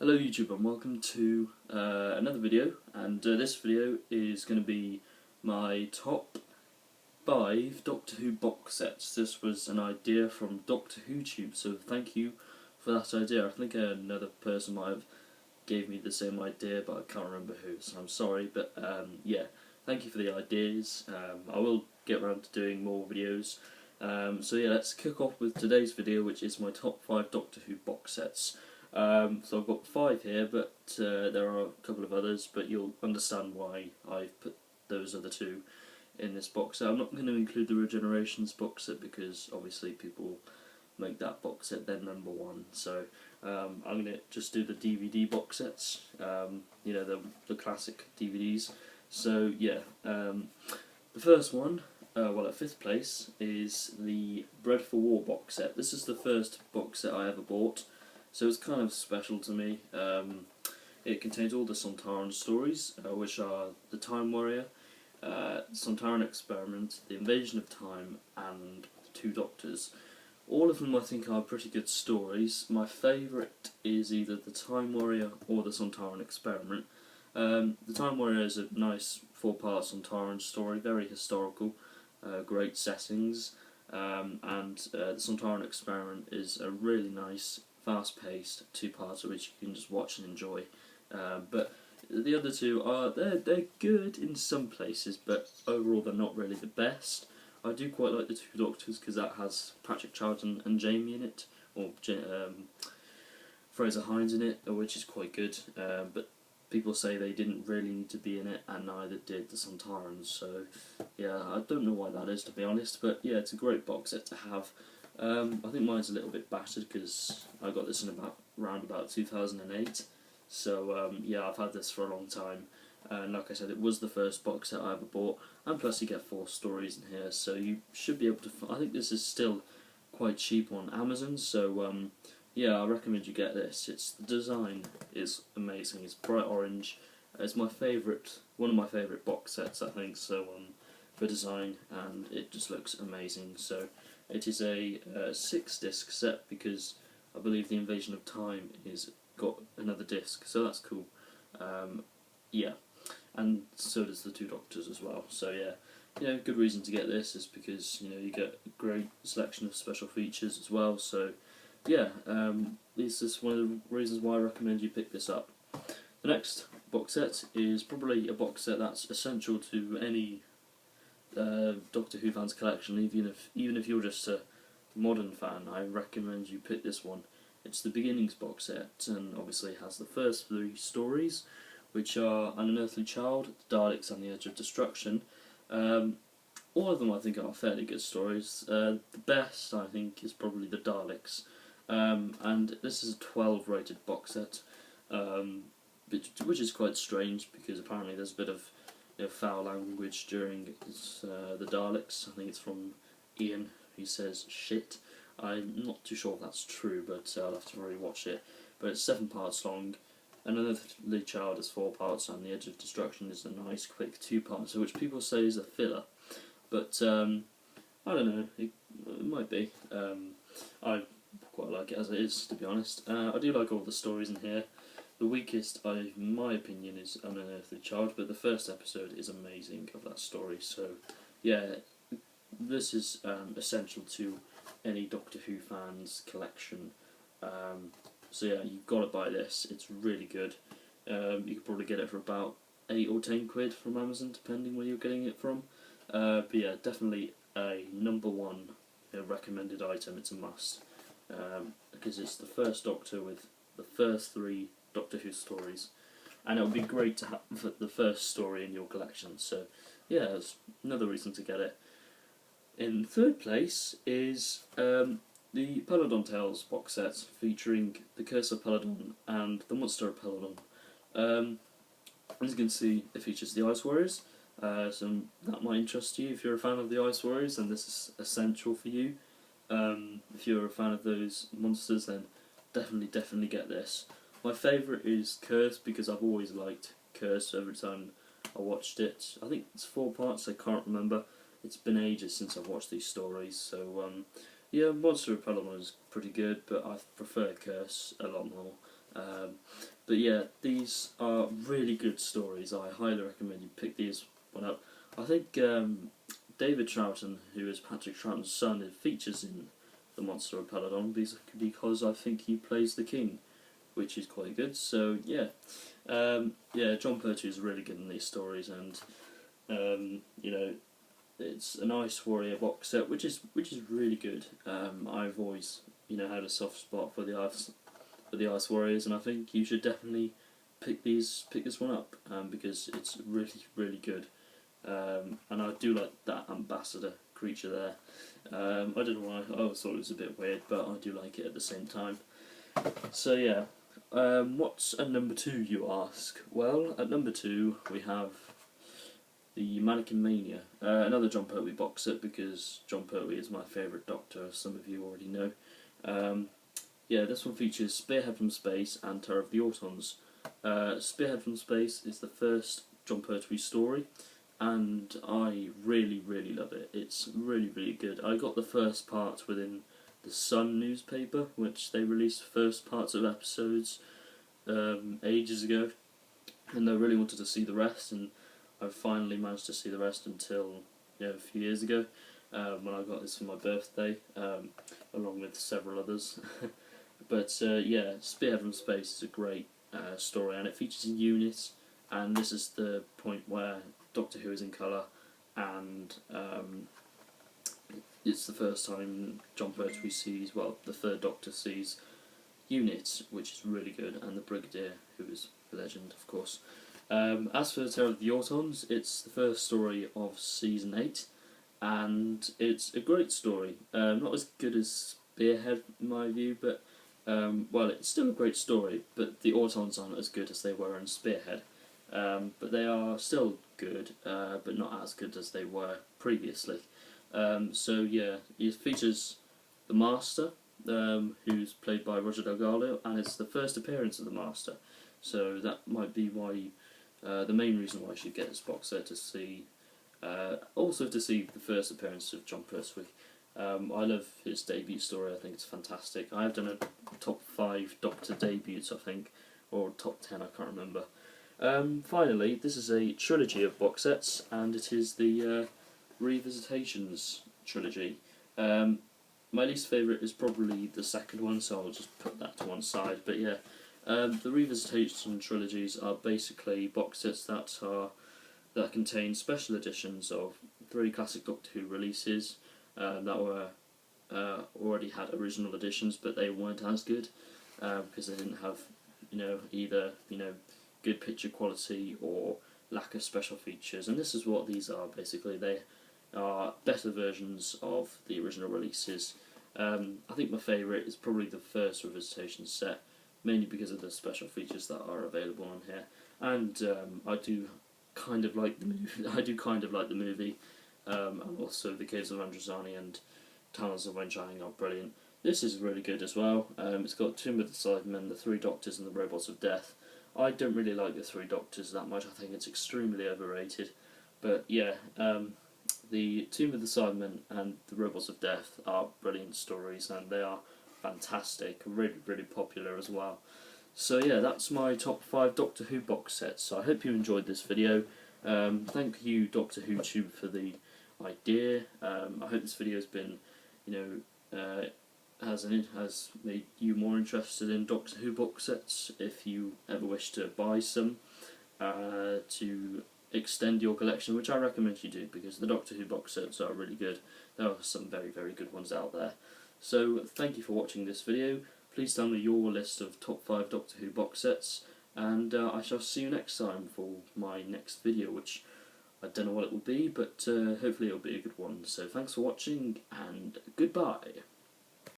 Hello YouTube and welcome to another video, and this video is going to be my top 5 Doctor Who box sets. This was an idea from Doctor Who Tube, so thank you for that idea. I think another person might have gave me the same idea, but I can't remember who, so I'm sorry, but yeah, thank you for the ideas. I will get around to doing more videos. So yeah, let's kick off with today's video, which is my top 5 Doctor Who box sets. So I've got 5 here, but there are a couple of others, but you'll understand why I've put those other 2 in this box set. I'm not going to include the Regenerations box set because obviously people make that box set their number 1, so I'm going to just do the DVD box sets, you know, the classic DVDs. So yeah, the first one, well at 5th place, is the Bred for War box set. This is the first box set I ever bought, so it's kind of special to me. It contains all the Sontaran stories, which are the Time Warrior, Sontaran Experiment, the Invasion of Time, and the 2 Doctors. All of them I think are pretty good stories. My favourite is either the Time Warrior or the Sontaran Experiment. The Time Warrior is a nice 4-part Sontaran story, very historical, great settings, and the Sontaran Experiment is a really nice, fast-paced 2-parter which you can just watch and enjoy. But the other 2 are they're good in some places, but overall they're not really the best. I do quite like the 2 Doctors because that has Patrick Troughton and Jamie in it, or Fraser Hines in it, which is quite good. But people say they didn't really need to be in it, and neither did the Sontarans. So yeah, I don't know why that is, to be honest. But yeah, it's a great box set to have. I think mine's a little bit battered because I got this in around about 2008. So yeah, I've had this for a long time. And like I said, it was the first box set I ever bought, and plus you get 4 stories in here, so you should be able to. I think this is still quite cheap on Amazon, so yeah, I recommend you get this. The design is amazing. It's bright orange. It's my favourite, one of my favourite box sets, I think. So for design, and it just looks amazing. So it is a 6-disc set because I believe the Invasion of Time is got another disc, so that's cool. Yeah. And so does the 2 Doctors as well. So yeah, good reason to get this is because you get a great selection of special features as well. So yeah, this is one of the reasons why I recommend you pick this up. The next box set is probably a box set that's essential to any Doctor Who fan's collection. Even if you're just a modern fan, I recommend you pick this one. It's the Beginnings box set, and obviously has the first 3 stories, which are An Unearthly Child, The Daleks and the Edge of Destruction. All of them I think are fairly good stories. The best I think is probably The Daleks, and this is a 12 rated box set, which is quite strange because apparently there's a bit of foul language during The Daleks. I think it's from Ian, who says shit. I'm not too sure if that's true, but I'll have to rewatch it. But it's 7 parts long. An Unearthly Child is 4 parts, and The Edge of Destruction is a nice, quick 2-parter, which people say is a filler. But I don't know, it might be. I quite like it as it is, to be honest. I do like all the stories in here. The weakest, in my opinion, is An Unearthly Child, but the first episode is amazing of that story. So yeah, this is essential to any Doctor Who fans' collection. So yeah, you've got to buy this. It's really good. You could probably get it for about 8 or 10 quid from Amazon, depending where you're getting it from. But yeah, definitely a number 1 recommended item. It's a must because it's the first Doctor with the first 3 Doctor Who stories, and it would be great to have the first story in your collection. So yeah, it's another reason to get it. In 3rd place is the Peladon Tales box set, featuring The Curse of Peladon and The Monster of Peladon. As you can see, it features the Ice Warriors, so that might interest you. If you're a fan of the Ice Warriors, then this is essential for you. If you're a fan of those monsters, then definitely get this. My favourite is Curse because I've always liked Curse every time I watched it. I think it's 4 parts, I can't remember. It's been ages since I've watched these stories, so yeah, Monster of Peladon is pretty good, but I prefer Curse a lot more. But yeah, these are really good stories. I highly recommend you pick these one up. I think David Troughton, who is Patrick Troughton's son, it features in the Monster of Peladon because I think he plays the king, which is quite good. So yeah, yeah, John Pertwee is really good in these stories, and you know, it's an Ice Warrior box set, which is really good. I've always had a soft spot for the Ice Warriors, and I think you should definitely pick this one up because it's really good. And I do like that ambassador creature there. I don't know why, I always thought it was a bit weird, but I do like it at the same time. So yeah, what's at number 2, you ask? Well, at number 2 we have the Mannequin Mania, another John Pertwee box set, because John Pertwee is my favourite Doctor, as some of you already know. Yeah, this one features Spearhead from Space and Terror of the Autons. Spearhead from Space is the first John Pertwee story, and I really love it. It's really good. I got the first part within the Sun newspaper, which they released first parts of episodes ages ago, and I really wanted to see the rest, and I finally managed to see the rest until a few years ago when I got this for my birthday, along with several others. But yeah, Spearhead from Space is a great story, and it features a unit, and this is the point where Doctor Who is in colour, and it's the first time John Pertwee sees, well, the third Doctor sees Unit, which is really good, and the Brigadier, who is a legend, of course. As for Terror of the Autons, it's the first story of Season 8, and it's a great story. Not as good as Spearhead, in my view, but well, it's still a great story, but the Autons aren't as good as they were in Spearhead. But they are still good, but not as good as they were previously. So yeah, it features the Master, who's played by Roger Delgado, and it's the first appearance of the Master. So that might be why, the main reason why you should get this box set, to see, also to see the first appearance of John Pertwee. I love his debut story. I think it's fantastic. I have done a top 5 Doctor debuts, I think, or top 10, I can't remember. Finally, this is a trilogy of box sets, and it is the Revisitations trilogy. My least favourite is probably the second one, so I'll just put that to one side. But yeah, the Revisitation trilogies are basically box sets that contain special editions of 3 classic Doctor Who releases that were already had original editions, but they weren't as good because they didn't have either good picture quality or lack of special features. And this is what these are basically. They are better versions of the original releases. I think my favourite is probably the first Revisitation set, mainly because of the special features that are available on here. And I do kind of like the movie. And also the Caves of Androzani and Tunnels of Wenchang are brilliant. This is really good as well. It's got Tomb of the Cybermen, the 3 Doctors, and the Robots of Death. I don't really like the 3 Doctors that much. I think it's extremely overrated. But yeah, the Tomb of the Cybermen and the Robots of Death are brilliant stories, and they are fantastic, really popular as well. So yeah, that's my top 5 Doctor Who box sets. So I hope you enjoyed this video. Thank you, Doctor Who Tube, for the idea. I hope this video has been, has made you more interested in Doctor Who box sets. If you ever wish to buy some to extend your collection, which I recommend you do, because the Doctor Who box sets are really good. There are some very good ones out there. So thank you for watching this video. Please tell me your list of top 5 Doctor Who box sets, and I shall see you next time for my next video, which I don't know what it will be, but hopefully it will be a good one. So thanks for watching, and goodbye.